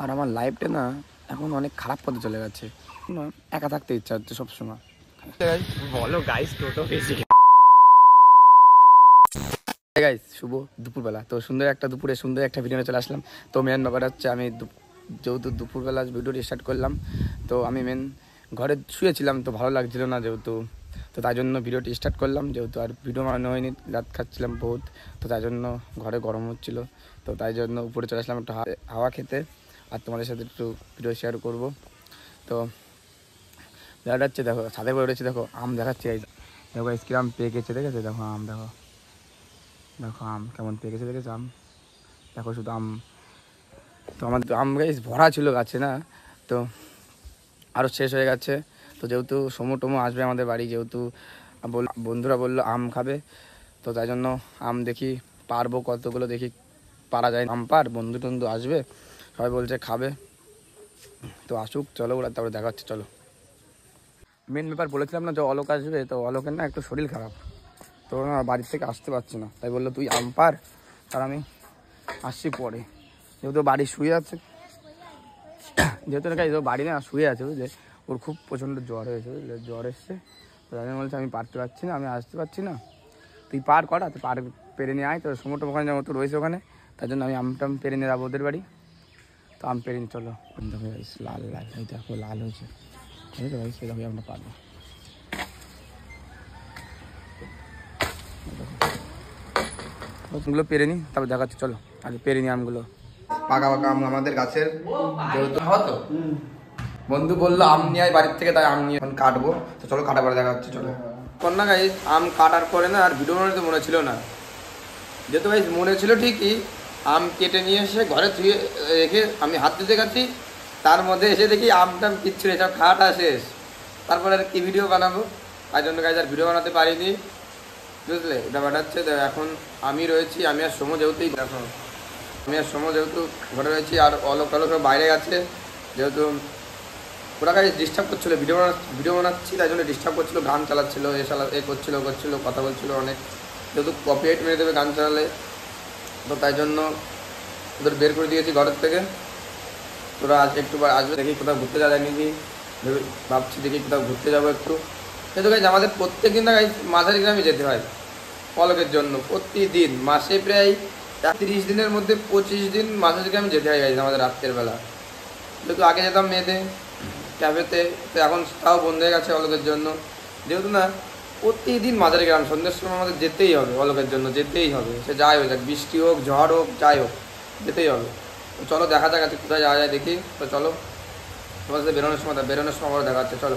আর আমার লাইফটা না এখন অনেক খারাপ পথে চলে গেছে, একা থাকতে ইচ্ছা হচ্ছে সবসময়। বলো গাইস, টোটো বেশি গাইস শুভ দুপুরবেলা, তো সুন্দর একটা দুপুরে সুন্দর একটা ভিডিও চলে আসলাম। তো মেন ব্যাপার হচ্ছে আমি যেহেতু দুপুরবেলা ভিডিওটি স্টার্ট করলাম, তো আমি মেন ঘরে শুয়েছিলাম, তো ভালো লাগছিল না যেহেতু, তো তাই জন্য ভিডিওটি স্টার্ট করলাম। যেহেতু আর ভিডিও বানানো হয়নি, রাত খাচ্ছিলাম বহুত, তো তাই জন্য ঘরে গরম হচ্ছিল, তো তাই জন্য উপরে চলে আসলাম একটু হাওয়া খেতে, আর তোমাদের সাথে একটু ভিডিও শেয়ার করব। তো দেখাচ্ছে, দেখো ছাদে করে উঠেছি, দেখো আম দেখাচ্ছি, দেখো কিরম পেয়ে গেছে, দেখেছে দেখো আম, দেখো দেখো আম কেমন পেয়ে গেছে, দেখেছো আম, দেখো শুধু আম। তো আমার আম গাছ ভরা ছিল গাছে না, তো আরও শেষ হয়ে গেছে। তো যেহেতু সমু টমু আসবে আমাদের বাড়ি, যেহেতু বন্ধুরা বললো আম খাবে, তো তাই জন্য আম দেখি পারবো কতগুলো, দেখি পারা যায় আম পার, বন্ধু টন্ধু আসবে, সবাই বলছে খাবে, তো আসুক, চলো ওরা তারপরে দেখা হচ্ছে, চলো। মেন ব্যাপার বলেছিলাম না যে অলোক আসবে, তো অলোকের না একটু শরীর খারাপ, তো ওরা বাড়ির থেকে আসতে পারছে না, তাই বললো তুই আম পার, আর আমি আসছি পরে। যেহেতু বাড়ি শুয়ে আছে, যেহেতু বাড়ি না শুয়ে আছে বুঝলে, ওর খুব প্রচণ্ড জ্বর হয়েছে বুঝলে, জ্বর এসছে, তো আমি বলছি আমি পারতে পারছি না, আমি আসতে পারছি না, তুই পার করা, তুই পার পেরে নিয়ে আয়, তো সমুদ্র ওখানে যেমন তো রয়েছে ওখানে, তাই জন্য আমি আমটাম পেরে নিয়ে যাবো ওদের বাড়ি। তো আম পেরে নিয়ে চলো, দেখো লাল লাল, এই দেখো লাল হয়েছে, ঠিক আছে ভাই, সেরকমই আমরা পারবো। আমগুলো পেরে নিই, তারপর দেখাচ্ছি, চলো আগে পেরে নিই আমগুলো। পাকা পাকা আম আমাদের গাছের, যেহেতু হতো বন্ধু বললো আম নিয়ে আয় বাড়ির থেকে, তাই আম নিয়ে এখন কাটবো, তো চলো কাটা পরে দেখা হচ্ছে, চলো। কন্যা গাই আম কাটার পরে না আর ভিডিও বানাতে মনে ছিল না, যেহেতু ভাই মনে ছিল ঠিকই, আম কেটে নিয়ে এসে ঘরে ধুয়ে রেখে আমি হাত দিতে গেছি, তার মধ্যে এসে দেখি আমটাম কিচ্ছু নেই, সব খাওয়াটা শেষ, তারপরে আর কি ভিডিও বানাবো, তাই জন্য গাইজ আর ভিডিও বানাতে পারিনি বুঝলে। ব্যাপারটা হচ্ছে এখন আমি রয়েছি, আমি আর সময় যেহেতু দেখো, আমি আর সময় যেহেতু ঘরে রয়েছি, আর অলোক সব বাইরে গেছে, যেহেতু ওরা কাছে ডিস্টার্ব করছিলো, ভিডিও বানাচ্ছি তাই জন্য ডিস্টার্ব করছিলো, গান চালাচ্ছিলো, এ করছিলো কথা বলছিলো অনেক, যেহেতু কপিরাইট মেরে দেবে গান চালালে, তো তাই জন্য ওদের বের করে দিয়েছি ঘরের থেকে। তোরা আজ একটু আসবে, দেখি কোথাও ঘুরতে যাওয়া যায় নাকি, ভাবছি দেখি কোথাও ঘুরতে যাবো একটু। কিন্তু গাইজ আমাদের প্রত্যেক দিন না গাইজ মাঝারি গ্রামে যেতে হয় পলকের জন্য, প্রতিদিন মাসে প্রায় 30 দিনের মধ্যে 25 দিন মাঝারি গ্রামে যেতে হয় গাইজ আমাদের রাত্রের বেলা। যেহেতু আগে যেতাম মেয়েতে ক্যাফেতে, তো এখন তাও বন্ধ হয়ে গেছে অলোকের জন্য, যেহেতু না প্রতিদিন মাঝারি গ্রাম সন্ধ্যের সময় আমাদের যেতেই হবে, অলোকের জন্য যেতেই হবে, সে যাই হোক, বৃষ্টি হোক ঝড় হোক যাই হোক যেতেই হবে। তো চলো দেখা যাক আজকে কোথায় যাওয়া যায় দেখি, তো চলো তোমার সাথে বেরোনোর সময় আবার দেখা যাচ্ছে, চলো।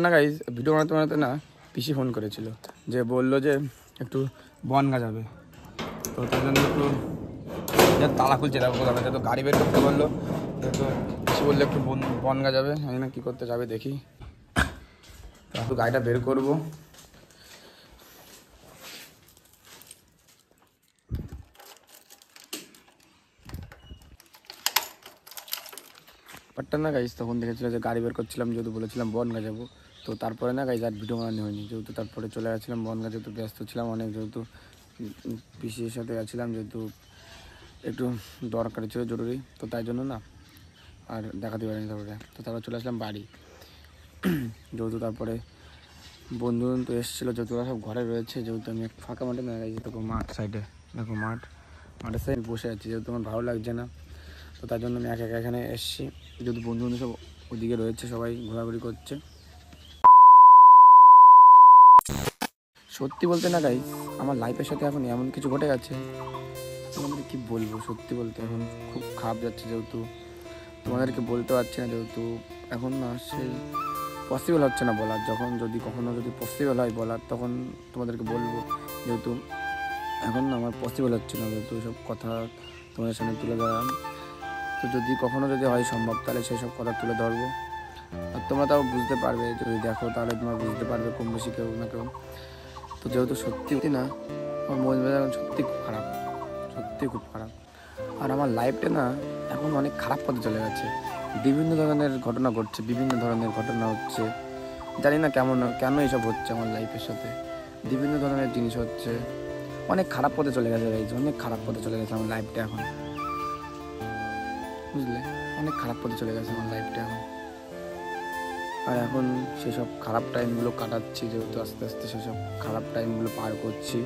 না গাইজ ভিডিও বানাতে না পিসি ফোন করেছিল, যে বললো যে একটু বনগা যাবে, তো তার জন্য একটু তালা খুলছে দেখো কোথাও, তো গাড়ি বের করতে বললো, তো পিসি বললো একটু বনগা যাবে, আমি না কী করতে যাবে দেখি, একটু গাড়িটা বের করবো। বাটটা না গাইজ তখন দেখেছিল যে গাড়ি বের করছিলাম, যেহেতু বলেছিলাম বনগা যাবো, তো তারপরে না গাইজ আর ভিডিও বানানো হয়নি, যেহেতু তারপরে চলে গেছিলাম বনগা, যেহেতু ব্যস্ত ছিলাম অনেক, যেহেতু পিসির সাথে গেছিলাম, যেহেতু একটু দরকারি ছিল জরুরি, তো তাই জন্য না আর দেখাতে পারিনি তারপরে, তো তারপর চলে আসলাম বাড়ি। যেহেতু তারপরে বন্ধু তো এসেছিলো, যেহেতু ওরা সব ঘরে রয়েছে, যেহেতু আমি ফাঁকা মাঠে না গেছি, দেখো মাঠ সাইডে, দেখো মাঠের সাইডে বসে আছি, যেহেতু আমার ভালো লাগছে না, তো তার জন্য আমি একা এখানে এসেছি, যেহেতু বন্ধু সব ওদিকে রয়েছে, সবাই ঘোরাঘুরি করছে। সত্যি বলতে না গাইজ আমার লাইফের সাথে এখন এমন কিছু ঘটে গেছে, তোমাদের কি বলবো, সত্যি বলতে এখন খুব খারাপ যাচ্ছে, যেহেতু তোমাদেরকে বলতে পারছি না, যেহেতু এখন না সেই পসিবল হচ্ছে না বলার, যখন যদি কখনো যদি পসিবল হয় বলার তখন তোমাদেরকে বলবো, যেহেতু এখন না আমার পসিবল হচ্ছে না, যেহেতু সব কথা তোমাদের সামনে তুলে ধরাম, তো যদি কখনো যদি হয় সম্ভব তাহলে সেই সব কথা তুলে ধরবো, আর তোমরা তাও বুঝতে পারবে, যদি দেখো তাহলে তোমরা বুঝতে পারবে কম বেশি কেউ না কেউ। তো যেহেতু সত্যি না আমার মন মেজাজ সত্যি খুব খারাপ, সত্যি খুব খারাপ, আর আমার লাইফটা না এখন অনেক খারাপ পথে চলে গেছে, বিভিন্ন ধরনের ঘটনা ঘটছে, বিভিন্ন ধরনের ঘটনা হচ্ছে, জানি না কেন এইসব হচ্ছে আমার লাইফের সাথে, বিভিন্ন ধরনের জিনিস হচ্ছে, অনেক খারাপ পথে চলে গেছে গাইজ, অনেক খারাপ পথে চলে গেছে আমার লাইফটা এখন। বুঝলে, অনেক খারাপ পথে চলে গেছে আমার লাইফটা এখন। আর এখন সেসব খারাপ টাইমগুলো কাটাচ্ছি, যেহেতু আস্তে আস্তে সেসব খারাপ টাইমগুলো পার করছি।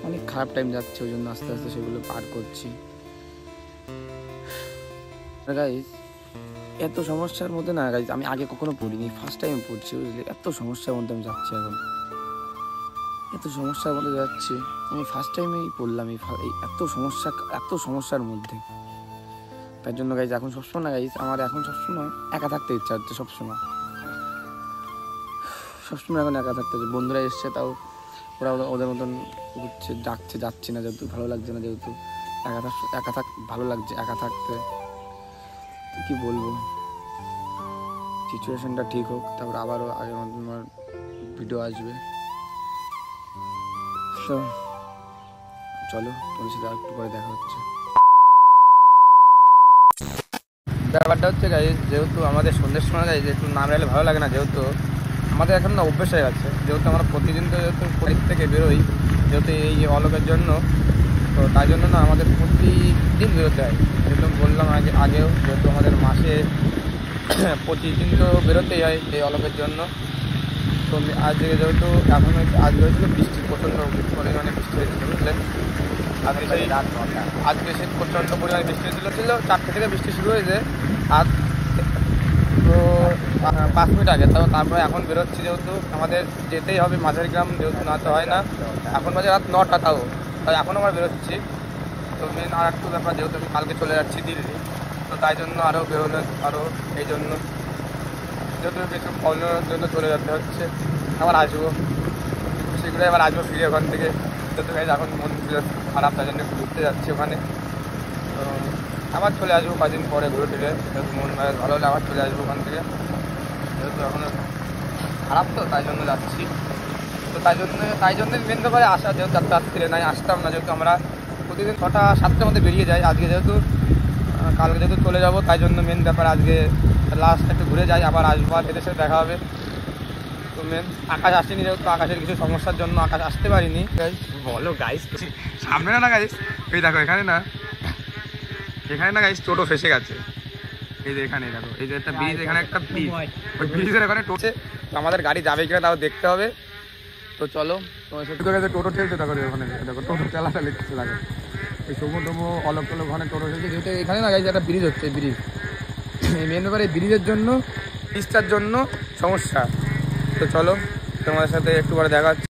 অনেক খারাপ টাইম যাচ্ছে, ওই জন্য আস্তে আস্তে সেগুলো পার করছি। গাইস, এত সমস্যার মধ্যে না গাইস আমি আগে কখনো পড়িনি, ফার্স্ট টাইম পড়ছি, বুঝলি। এত সমস্যার মধ্যে আমি যাচ্ছি এখন, এত সমস্যার মধ্যে যাচ্ছি আমি ফার্স্ট টাইমেই পড়লাম এই এত সমস্যার মধ্যে। তার জন্য গাইজ এখন সবসময় না গাইজ আমার এখন সবসময় একা থাকতে ইচ্ছা হচ্ছে, সবসময় এখন একা থাকতে হচ্ছে। বন্ধুরা এসছে, তাও ওরা ওদের মতন ঘুরছে, ডাকছে, যাচ্ছি না, যেহেতু ভালো লাগছে না, যেহেতু ভালো লাগছে একা থাকতে। কি বলবো, সিচুয়েশনটা ঠিক হোক, তারপর আবারও আগের মতন আমার ভিডিও আসবে। তো চলো, তোমার সাথে একটু পরে দেখা হচ্ছে। ব্যাপারটা হচ্ছে গাইজ, যেহেতু আমাদের সন্ধ্যের সময় গাইজ একটু নাম রাখলে ভালো লাগে না, যেহেতু আমাদের এখন না অভ্যেস হয়ে গেছে, যেহেতু আমরা প্রতিদিন তো যেহেতু কলেজ থেকে বেরোই, যেহেতু এই অলোকের জন্য, তো তাই জন্য না আমাদের প্রতিদিন বেরোতে হয়। যেহেতু বললাম আগেও, যেহেতু আমাদের মাসে 25 দিন তো বেরোতেই হয় এই অলোকের জন্য। তো আজকে যেহেতু এখন আজকে হয়েছিল বৃষ্টি, প্রচণ্ড পরিমাণে বৃষ্টি হয়েছিল, বুঝলেন। আজকে সে প্রচণ্ড পরিমাণে বৃষ্টি হয়েছিল, 4টে থেকে বৃষ্টি শুরু হয়েছে, আজ তো 5 মিনিট আগে। তারপরে এখন বেরোচ্ছি, যেহেতু আমাদের যেতেই হবে মাঝের গ্রাম, যেহেতু না তো হয় না। এখন বাজে রাত 9টা, তাই এখন আমরা বেরোচ্ছি। তো মেন আর একটু ব্যাপার, যেহেতু আমি কালকে চলে যাচ্ছি দিল্লি, তো তাই জন্য আরও বেরোনো, এই জন্য যেহেতু কিছু প্রবলেমের জন্য চলে যেতে হচ্ছে। আবার আসবো শীঘ্রই, ফিরে ওখান থেকে। যেহেতু এখন মন খারাপ, তাই জন্য একটু ঘুরতে যাচ্ছি ওখানে। তো আবার চলে আসবো কদিন পরে ঘুরে ফিরে, যেহেতু মন ভালো হলে আবার চলে আসবো ওখান থেকে। যেহেতু এখন খারাপ, তো তাই জন্য যাচ্ছি। তো তাই জন্য মেন ব্যাপারে আসা, যেহেতু রাত্রিরে নাই আসতাম না, যেহেতু আমরা প্রতিদিন 6টা 7টার মধ্যে বেরিয়ে যাই। আজকে যেহেতু কালকে যেহেতু চলে যাবো, তাই জন্য মেন ব্যাপার আজকে লাস্ট একটু ঘুরে যাই, আবার আসবো, আর এদের সাথে দেখা হবে। তো মেন আকাশ আসেনি, যেহেতু আকাশের কিছু সমস্যার জন্য আকাশ আসতে পারিনি। বলো গাইস, সামনে না গাইস, এই দেখো এখানে না গাইস টোটো ফেসে গেছে। এই যে এখানে দেখো, এই যে একটা ব্রিজ, এখানে একটা ব্রিজ, ওই ব্রিজের এখানে টোটো, আমাদের গাড়ি যাবে কিনা তাও দেখতে হবে। তো চলো, তোমার সাথে গেছে টোটো ঠেলছে, দেখো ওখানে, দেখো টোটো চালাতে লিখছে, দেখো এই সমুদ্রমো অলক টলক ওখানে টোটো ঠেলছে। যেহেতু এখানে না গাইস একটা ব্রিজ হচ্ছে, ব্রিজ এই মেন ব্যাপারে ব্রিজের জন্য, ব্রিজটার জন্য সমস্যা। তো চলো, তোমার সাথে একটু পরে দেখা হচ্ছে।